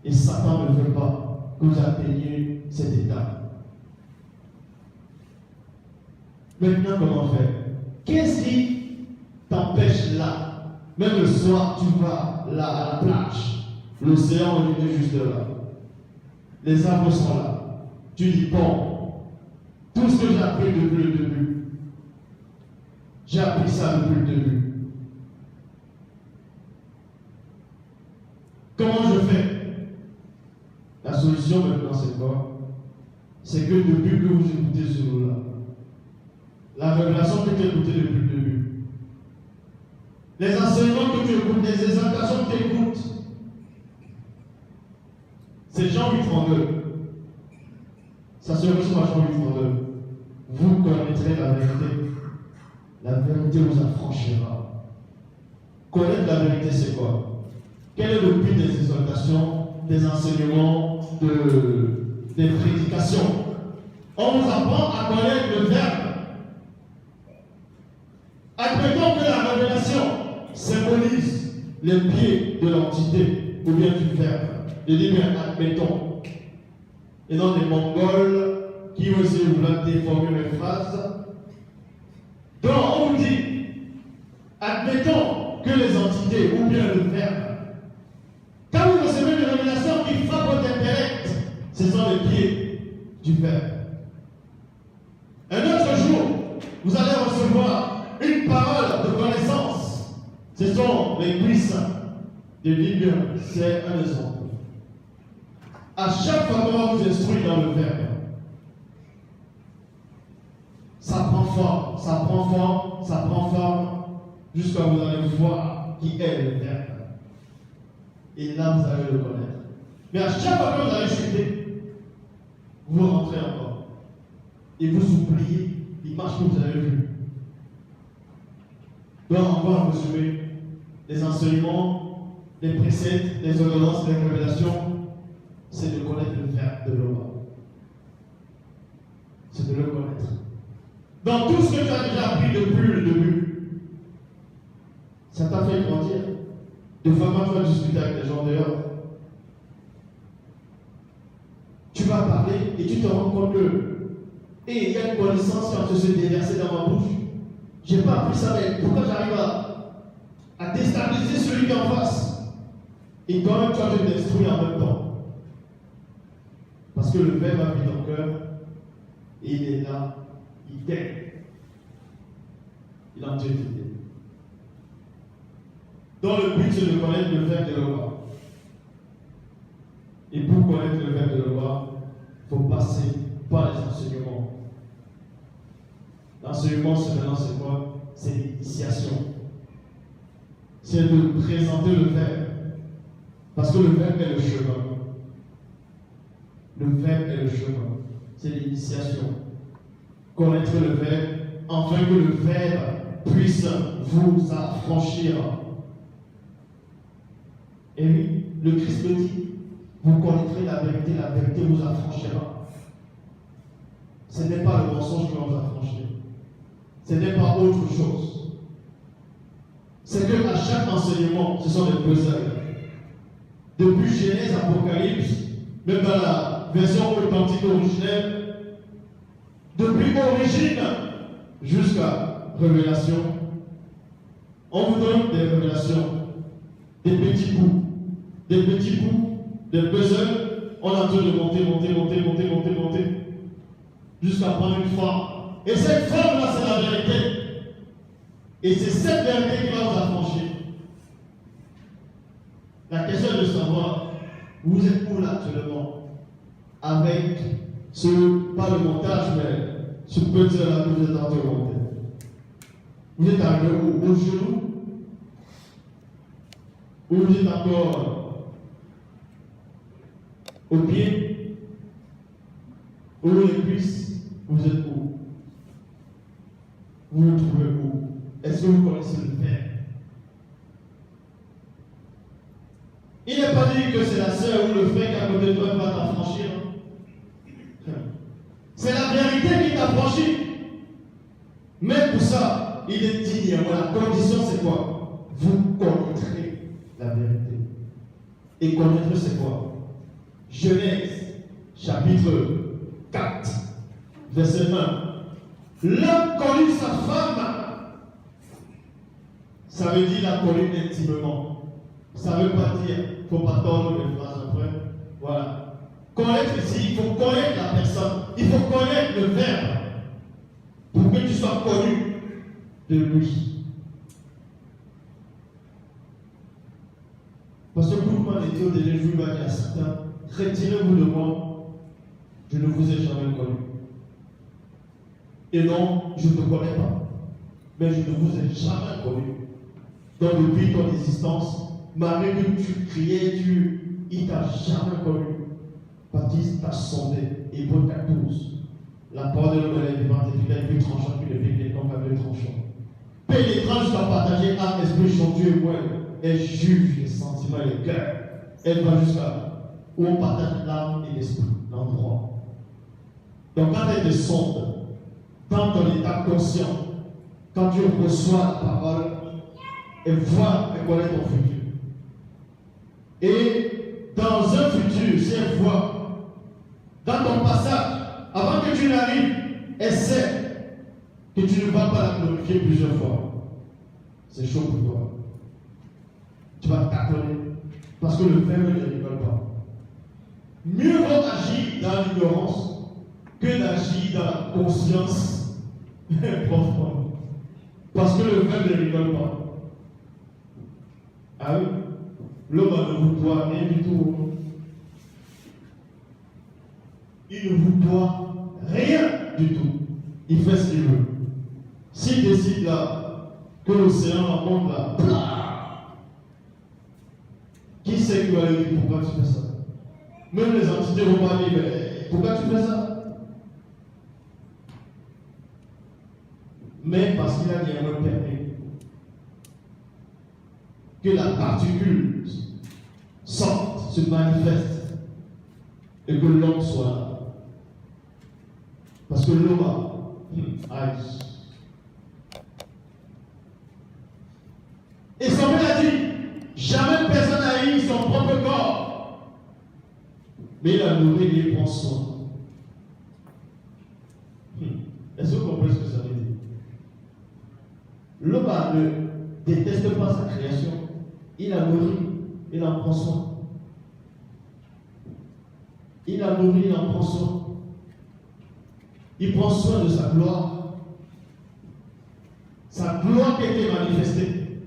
Et Satan ne veut pas que vous atteigniez cet état. Maintenant, comment faire? Qu'est-ce qui t'empêche là? Même le soir, tu vas là à la plage. L'océan est juste là. Les arbres sont là. Tu dis, bon, tout ce que j'ai appris depuis le début, j'ai appris ça depuis le début. Comment je fais? La solution maintenant, c'est quoi? C'est que depuis que vous écoutez ce mot-là, la révélation que tu as écoutée depuis le début, les enseignements que tu écoutes, les exhortations que tu écoutes, c'est Jean 8,32. Ça se reçoit à Jean 8,32. Vous connaîtrez la vérité. La vérité vous affranchira. Connaître la vérité, c'est quoi? Quel est le but des exhortations, des enseignements, des prédications? On vous apprend à connaître le Verbe. Admettons que la révélation symbolise les pieds de l'entité ou bien du Verbe. Je dis bien admettons. Et non des Mongols qui vont essayer de vouloir déformer mes phrases. Donc on vous dit, admettons que les entités ou bien le Verbe, quand vous recevez une révélation qui frappe votre intellect, ce sont les pieds du Verbe. Un autre jour, vous allez recevoir une parole de connaissance. Ce sont les puissants. Je dis bien, c'est un exemple. À chaque fois qu'on va vous instruire dans le Verbe, ça prend forme, ça prend forme, ça prend forme, jusqu'à vous allez voir qui est le Verbe. Et là, vous allez le connaître. Mais à chaque fois que vous allez chuter, vous rentrez encore. Et vous oubliez l'image que vous avez vue. Donc, on va résumer les enseignements, les préceptes, les ordonnances, les révélations. C'est de connaître le Verbe de l'homme. C'est de le connaître. dans tout ce que tu as déjà appris depuis le début, ça t'a fait grandir. Des fois, quand tu vas discuter avec des gens dehors, tu vas parler et tu te rends compte que il y a une connaissance qui est en train de se déverser dans ma bouche. Je n'ai pas appris ça, mais pourquoi j'arrive à déstabiliser celui qui est en face? Et quand même, tu vas te détruire en même temps. Parce que le Verbe a mis ton cœur et il est là, il t'aime. Il en Dieu t'aide. Donc le but c'est de connaître le Verbe de Elohim. Et pour connaître le Verbe de Elohim, il faut passer par les enseignements. L'enseignement, c'est quoi? C'est l'initiation. C'est de présenter le Verbe. Parce que le Verbe est le chemin. Le Verbe est le chemin. C'est l'initiation. Connaître le Verbe, afin que le Verbe puisse vous affranchir. Et oui, le Christ le dit, vous connaîtrez la vérité vous affranchira. Ce n'est pas le mensonge qui va vous affranchir. Ce n'est pas autre chose. C'est que à chaque enseignement, ce sont des puzzles. Depuis Genèse, Apocalypse, même dans la version authentique originelle, depuis origine jusqu'à révélation, on vous donne des révélations, des petits bouts, des puzzles, on a besoin de monter, jusqu'à prendre une forme. Et cette forme-là, c'est la vérité. Et c'est cette vérité qui va vous affranchir. La question est de savoir, vous êtes où là actuellement? Avec pas le montage, mais ce puzzle-là que vous êtes en train de monter. Vous êtes arrivé au genou? Ou vous êtes encore au pied? Ou les cuisses? Vous êtes où? Vous vous trouvez où? Est-ce que vous connaissez le Père? Il n'est pas dit que c'est la sœur ou le frère qui est à côté de toi qui va t'affranchir. C'est la vérité qui t'affranchit. Mais pour ça, il est dit, la condition c'est quoi? Vous connaîtrez la vérité. Et connaître c'est quoi? Genèse, chapitre 4, verset 1. L'homme connut sa femme. Ça veut dire la connue intimement. Ça ne veut pas dire, il ne faut pas tordre les phrases après. Voilà. Connaître ici, il faut connaître la personne. Il faut connaître le Verbe pour que tu sois connu de lui. Parce que pour moi, les dieux de Jésus va dire à certains, retirez-vous de moi, je ne vous ai jamais connu. Et non, je ne te connais pas, mais je ne vous ai jamais connu. Donc depuis ton existence, malgré que tu criais, il ne t'a jamais connu. Baptiste t'a sondé. Hébreux 14. La parole de l'homme est vivante, efficace, plus tranchante que le pied comme un deux tranchant. Pénétrant jusqu'à partager âme, esprit, son Dieu et moi. Elle juge les sentiments et les cœurs. Elle va jusqu'à où on partage l'âme et l'esprit, l'endroit. Donc quand elle te sonde, dans ton état conscient, quand tu reçois la parole, elle voit, elle connaît ton futur. Et dans un futur, si elle voit, dans ton passage, avant que tu n'arrives, elle sait que tu ne vas pas la glorifier plusieurs fois. C'est chaud pour toi. Tu vas t'accorder. Parce que le Verbe ne rigole pas. Mieux vaut agir dans l'ignorance que d'agir dans la conscience profonde. Parce que le Verbe ne rigole pas. Ah oui? L'homme ne vous doit rien du tout. Il ne vous doit rien du tout. Il fait ce qu'il veut. S'il décide là que l'océan remonte là, qui c'est qui va lui dire pourquoi tu fais ça? Même les entités vont pas dire pourquoi tu fais ça? Mais parce qu'il a dit à un permis que la particule sorte, se manifeste et que l'homme soit là. Parce que l'homme Aïe. Et Samuel a dit, jamais personne n'a eu son propre corps. Mais il a nourri et il prend soin. Est-ce que vous comprenez ce que ça veut dire? L'homme ne déteste pas sa création. Il la nourrit, il en prend soin. Il la nourrit, il en prend soin. Il prend soin de sa gloire. Sa gloire qui a été manifestée.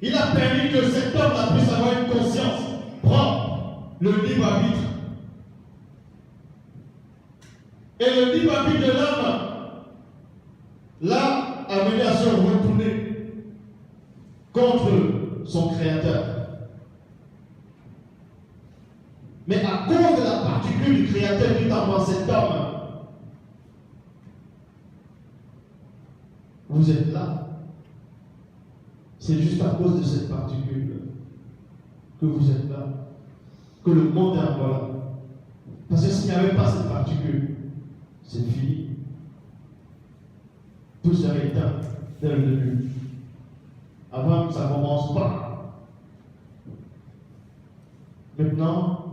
Il a permis que cet homme puisse avoir une conscience propre, le libre arbitre. Et le libre arbitre de l'homme l'a amené à se retourner contre son Créateur. Mais à cause de la particule du Créateur qui t'envoie cet homme, vous êtes là. C'est juste à cause de cette particule que vous êtes là, que le monde est encore là. Parce que s'il n'y avait pas cette particule, c'est fini. Tout serait éteint dès le début. Avant que ça ne commence pas. Maintenant,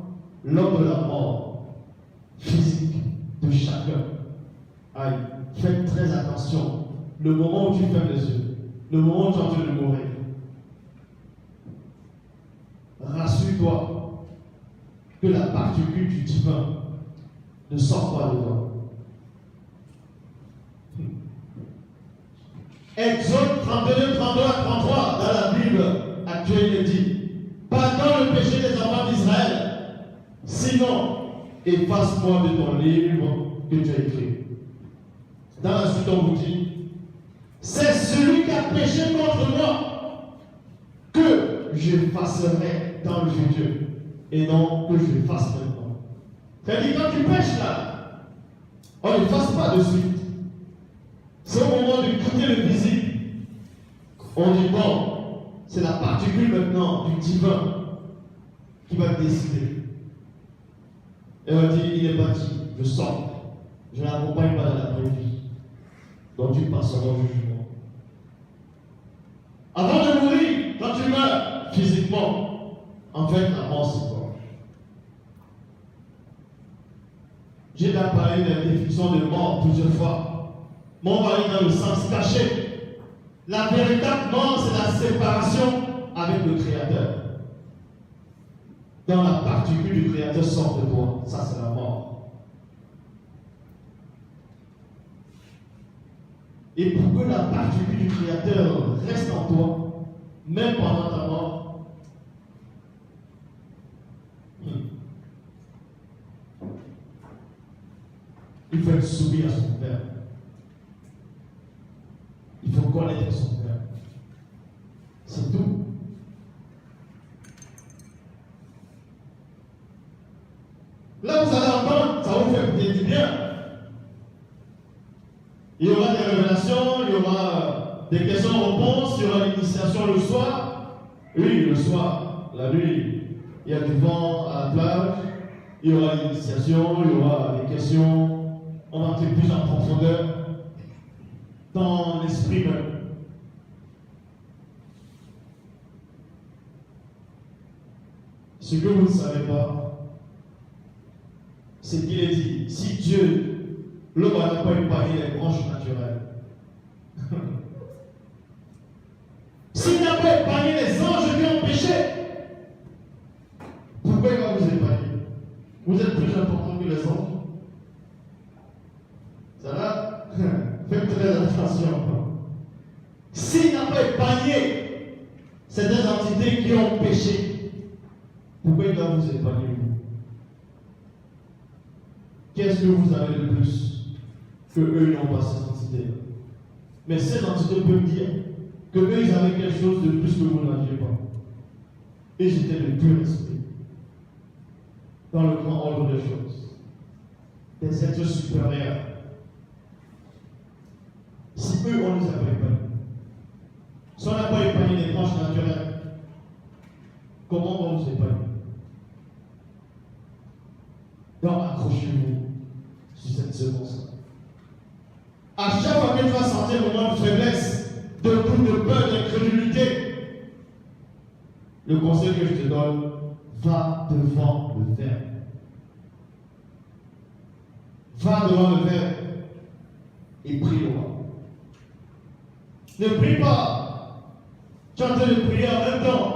lors de la mort physique de chacun, aïe, faites très attention. Le moment où tu fermes les yeux, le moment où tu es en train de mourir, rassure-toi que la particule du divin ne sort pas dedans. Exode 32, 32 à 33 dans la Bible actuelle, il dit: pardonne le péché des enfants d'Israël, sinon efface-moi de ton livre que tu as écrit. Dans la suite, on vous dit: c'est celui qui a péché contre moi que j'effacerai dans le futur, et non que je fasse maintenant. C'est-à-dire, quand tu pêches là, on ne fasse pas de suite. C'est au moment de quitter le visible. On dit bon, c'est la particule maintenant du divin qui va décider. Et on dit, il est parti, je sors. Je n'accompagne pas dans la vraie vie. Donc tu passeras au jugement. Avant de mourir, quand tu meurs physiquement, en fait, la mort c'est quoi? J'ai déjà parlé de la définition de mort plusieurs fois. Mais on va aller dans le sens caché. La véritable mort, c'est la séparation avec le Créateur. Dans la particule du Créateur sort de toi. Ça, c'est la mort. Et pour que la particule du Créateur reste en toi, même pendant ta mort, il faut être soumis à son Père. Il faut connaître son Père. C'est tout. Là, vous allez entendre, ça vous fait peut-être du bien. Il y aura des révélations, il y aura des questions-réponses, il y aura l'initiation le soir. Oui, le soir, la nuit, il y a du vent à la plage, il y aura l'initiation, il y aura des questions, on va entrer plus en profondeur dans l'esprit même. Ce que vous ne savez pas, c'est qu'il est dit, si Dieu, l'homme n'a pas épargné les branches naturelles, s'il n'a pas épargné les anges qui ont péché, pourquoi il va vous épargner? Vous êtes plus important que les anges? Ça va? Faites très attention. S'il n'a pas épargné ces deux entités qui ont péché, pourquoi il va vous épargner vous? Qu'est-ce que vous avez de plus que eux n'ont pas ces entités-là? Mais ces entités peuvent dire que eux ils avaient quelque chose de plus que vous n'aviez pas. Et j'étais le pur esprit. Dans le grand ordre des choses. Des êtres supérieurs. Si eux, on ne les a pas épargnés. Si on n'a pas épargné les branches naturelles, comment on nous épargne? Donc accrochez-vous sur cette séquence-là. À chaque fois que tu vas sentir un moment de faiblesse, de doute, de peur, d'incrédulité, le conseil que je te donne, va devant le Verbe. Va devant le Verbe et prie le roi. Ne prie pas. Tu es en train de prier en même temps.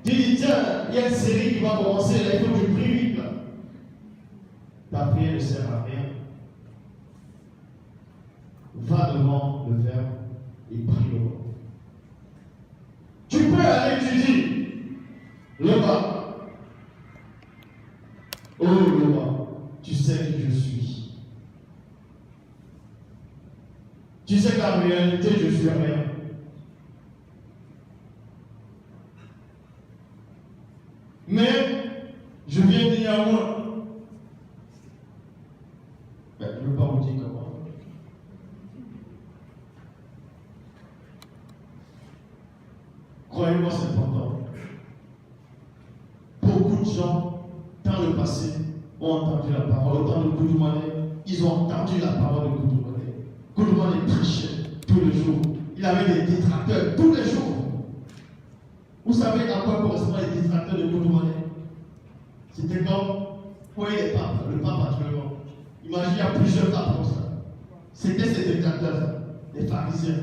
Tu dis, tiens, il y a une série qui va commencer, là, il faut que tu pries vite. Là. Ta prière ne sert à rien. Va devant le Verbe et prie le roi. Tu peux aller étudier le roi. Oh le roi, tu sais qui je suis. Tu sais qu'en réalité, je suis rien. Mais, je viens dire à moi. Je ne veux pas vous dire comment. Croyez-moi, c'est important. Beaucoup de gens, dans le passé, ont entendu la parole. Au temps de Goudoumane, ils ont entendu la parole de Goudoumane. Goudoumane prêchait tous les jours. Il avait des détracteurs tous les jours. Vous savez à quoi correspondent les détracteurs de Goudoumane? C'était comme, voyez les papes, le pape actuellement. Imaginez, il y a plusieurs papes comme ça. C'était ces détracteurs, les pharisiens.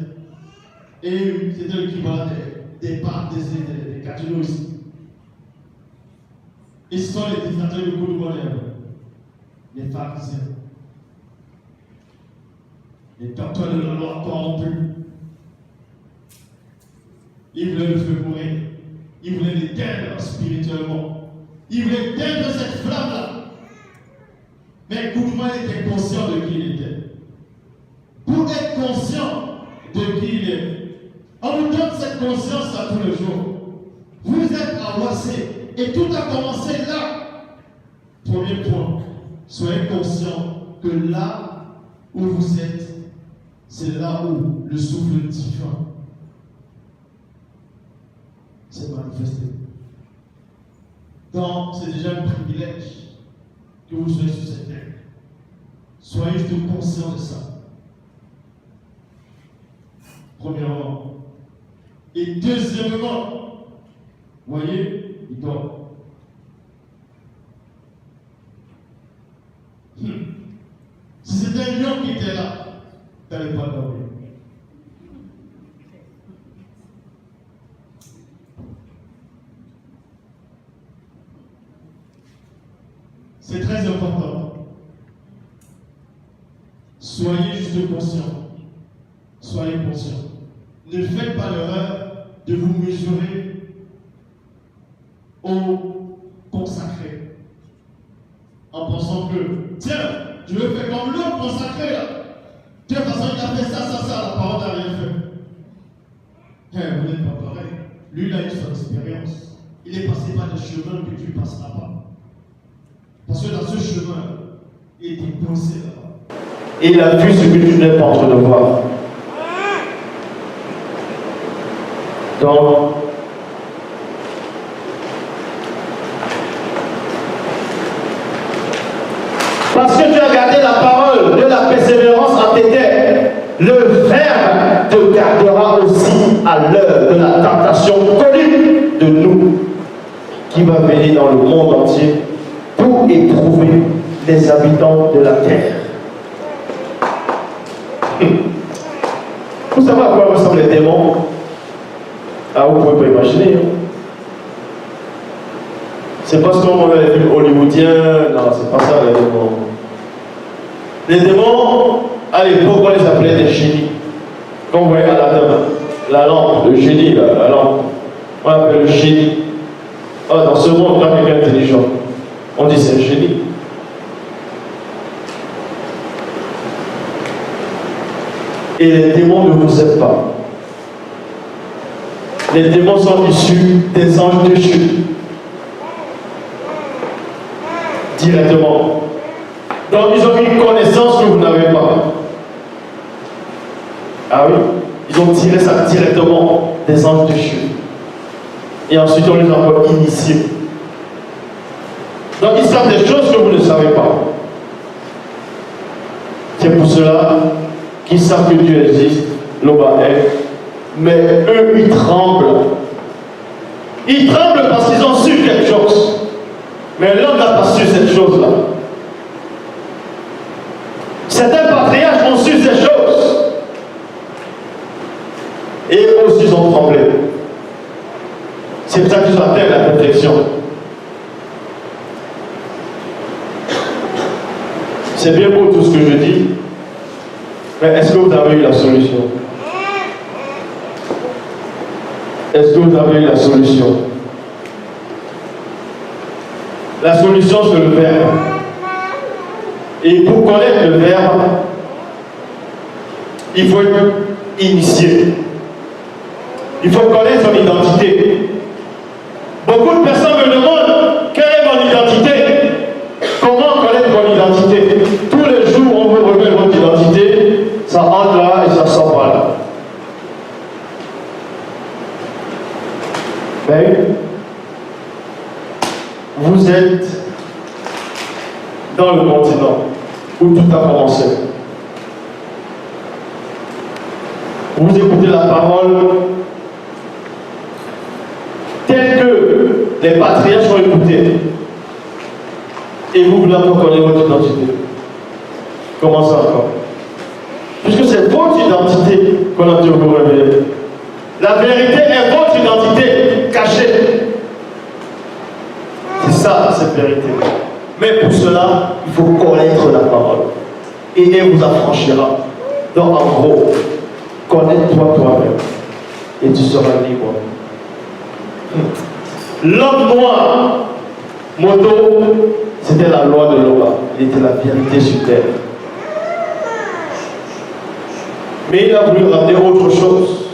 Et c'était l'équivalent des papes, des catholiques aussi. Ils sont les détracteurs de Goudoumane, les pharisiens. Les docteurs de la loi corrompus. Ils voulaient le faire mourir. Ils voulaient l'éteindre spirituellement. Ils voulaient éteindre cette flamme-là. Mais Goudoumane était conscient de qui il était. Pour être conscient de qui il est, on nous donne cette conscience à tous les jours. Vous êtes à Ouassé et tout a commencé là. Premier point, soyez conscient que là où vous êtes, c'est là où le souffle divin s'est manifesté. Donc, c'est déjà un privilège que vous soyez sur cette terre. Soyez juste conscients de ça. Premièrement. Et deuxièmement, voyez, il dort. Si c'était un lion qui était là, tu n'allais pas dormir. C'est très important. Soyez juste conscients. Soyez conscients. Ne faites pas l'erreur de vous mesurer au consacré. En pensant que, tiens, je veux faire comme l'autre consacré là. De toute façon, il a fait ça, la parole n'a rien fait. Vous n'êtes pas pareil. Lui, il a eu son expérience. Il est passé par des chemins que tu ne passeras pas. Parce que dans ce chemin, il était posé là-bas. Et il a vu ce que tu n'es pas en train de voir. Donc, parce que tu as gardé la parole de la persévérance en tes terres, le Verbe te gardera aussi à l'heure de la tentation connue de nous, qui va venir dans le monde entier pour éprouver les habitants de la terre. Vous savez à quoi ressemblent les démons? Ah, vous ne pouvez pas imaginer. Hein? C'est parce qu'on voit les films hollywoodiens. Non, c'est pas ça les démons. Les démons, à l'époque, on les appelait des génies. Comme vous voyez à la lampe, le génie, là, la lampe. On l'appelle le génie. Ah, dans ce monde, là, quelqu'un intelligent. On dit c'est un génie. Et les démons ne vous aiment pas. Les démons sont issus des anges déchus. Directement. Donc ils ont une connaissance que vous n'avez pas. Ah oui, ils ont tiré ça directement des anges déchus. Et ensuite on les a encore initiés. Donc ils savent des choses que vous ne savez pas. C'est pour cela qui savent que Dieu existe, mais eux, ils tremblent. Ils tremblent parce qu'ils ont su quelque chose. Mais l'homme n'a pas su cette chose-là. Certains patriarches ont su ces choses. Et eux aussi ils ont tremblé. C'est pour ça qu'ils ont atteint la perfection. C'est bien beau tout ce que je dis, mais est-ce que vous avez eu la solution? Est-ce que vous avez eu la solution? La solution, c'est le Verbe. Et pour connaître le Verbe, il faut être initié. Il faut connaître son identité. Beaucoup de personnes me demandent quelle est mon identité? Comment connaître mon identité? Tous les jours, on vous remet votre identité, ça entre là et ça sort par là. Mais vous êtes dans le continent où tout a commencé. Vous écoutez la parole telle que les patriarches ont écouté. Et vous voulez encore connaître votre identité. Comment ça encore? Puisque c'est votre identité qu'on a dû vous révéler. La vérité est votre identité cachée. C'est ça, cette vérité. Mais pour cela, il faut connaître la parole. Et elle vous affranchira. Donc en gros, connais-toi toi-même. Et tu seras libre. L'homme noir, Moto, c'était la loi de Loba. Il était la vérité sur terre. Mais il a voulu ramener autre chose.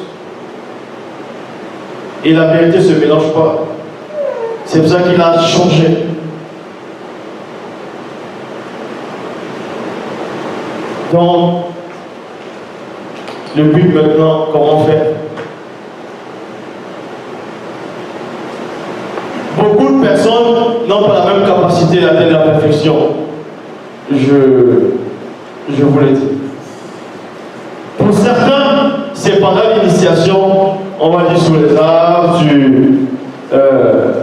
Et la vérité ne se mélange pas. C'est pour ça qu'il a changé. Donc, le but maintenant, comment faire? Beaucoup de personnes n'ont pas la même capacité d'atteindre la perfection. Je vous l'ai dit. Pour certains, c'est pendant l'initiation, on va dire sous les arbres,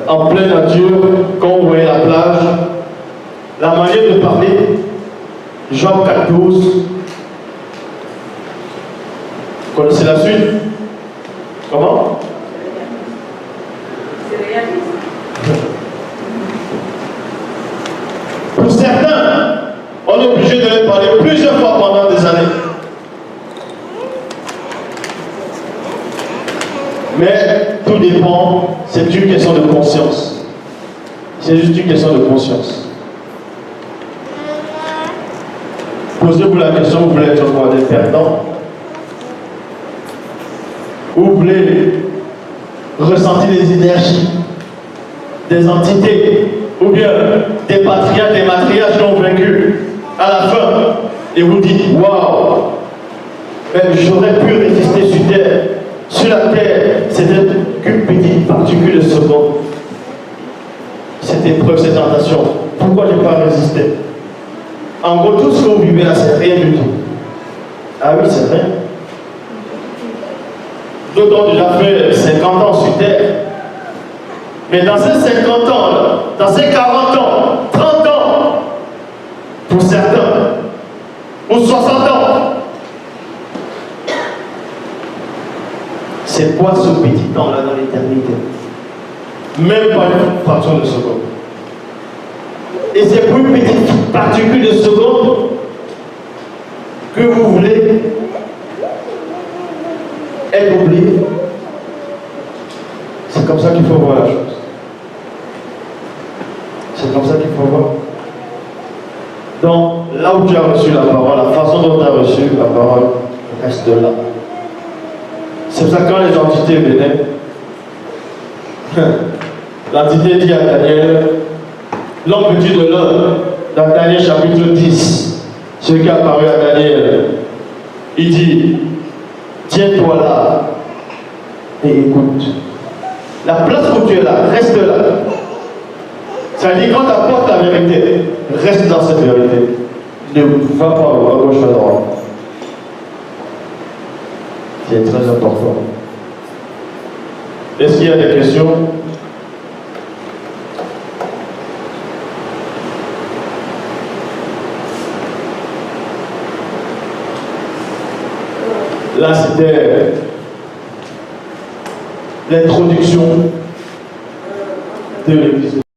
en pleine nature, quand on voyait la plage. La manière de parler, Jean 4,12. Vous connaissez la suite? Comment? Pour certains, on est obligé de les parler plusieurs fois pendant des années. Mais tout dépend, c'est une question de conscience. C'est juste une question de conscience. Posez-vous la question, vous voulez être quoi, des perdants? Vous voulez ressentir les énergies des entités ou bien des patriarches, des matriarches qui ont vaincu à la fin et vous dites waouh, j'aurais pu résister sur terre. Sur la terre, c'était qu'une petite particule de seconde. Cette épreuve, cette tentation. Pourquoi je n'ai pas résisté? En gros, tout ce que vous vivez là, c'est rien du tout. Ah oui, c'est rien. D'autres ont déjà fait 50 ans sur terre. Mais dans ces 50 ans, là, dans ces 40 ans, 30 ans, pour certains, ou 60 ans, c'est quoi ce petit temps-là dans l'éternité? Même pas une fraction de seconde. Et c'est pour une petite particule de seconde que vous voulez être oublié. C'est comme ça qu'il faut voir la chose. C'est comme ça qu'il faut voir. Donc, là où tu as reçu la parole, la façon dont tu as reçu la parole, reste là. C'est pour ça que quand les entités venaient, l'entité dit à Daniel, l'homme petit de l'homme, dans Daniel chapitre 10, ce qui a apparu à Daniel, il dit, tiens-toi là et écoute. La place où tu es là, reste là. Ça dit quand tu apportes la vérité, reste dans cette vérité. Ne va pas à gauche, à droite. qui est très important. Est-ce qu'il y a des questions? Là, c'était l'introduction de l'église.